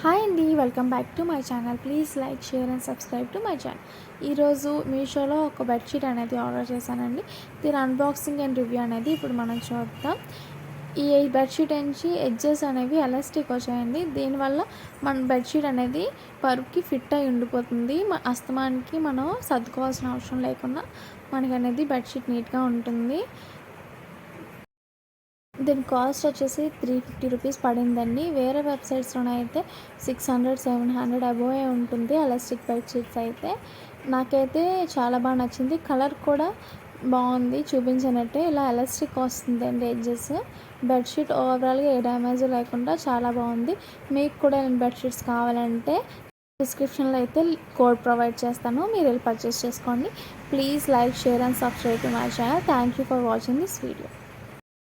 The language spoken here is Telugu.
హాయ్ అండి, welcome back to my channel. Please like, share and subscribe to my channel. ఈరోజు మీషోలో ఒక బెడ్షీట్ అనేది ఆర్డర్ చేశానండి. దీని అన్బాక్సింగ్ అండ్ రివ్యూ అనేది ఇప్పుడు మనం చూద్దాం. ఈ బెడ్షీట్ నుంచి ఎడ్జెస్ అనేవి ఎలాస్టిక్ వచ్చాయండి. దీనివల్ల మన బెడ్షీట్ అనేది పరుపుకి ఫిట్ అయి ఉండిపోతుంది. అస్తమానికి మనం సర్దుకోవాల్సిన అవసరం లేకుండా మనకి అనేది బెడ్షీట్ నీట్గా ఉంటుంది. దీని కాస్ట్ వచ్చేసి 350 రూపీస్ పడిందండి. వేరే వెబ్సైట్స్లోనే అయితే 600, 700 అబోవ్ ఉంటుంది ఎలాస్టిక్ బెడ్షీట్స్ అయితే. నాకైతే చాలా బాగా నచ్చింది. కలర్ కూడా బాగుంది, చూపించినట్టే ఇలా ఎలాస్టిక్ వస్తుందండి ఎడ్జెస్. బెడ్షీట్ ఓవరాల్గా ఏ డ్యామేజ్ లేకుండా చాలా బాగుంది. మీకు కూడా బెడ్షీట్స్ కావాలంటే డిస్క్రిప్షన్లో అయితే కోడ్ ప్రొవైడ్ చేస్తాను, మీరు వెళ్ళి పర్చేస్ చేసుకోండి. Please like, share and subscribe to my channel. Thank you for watching this video.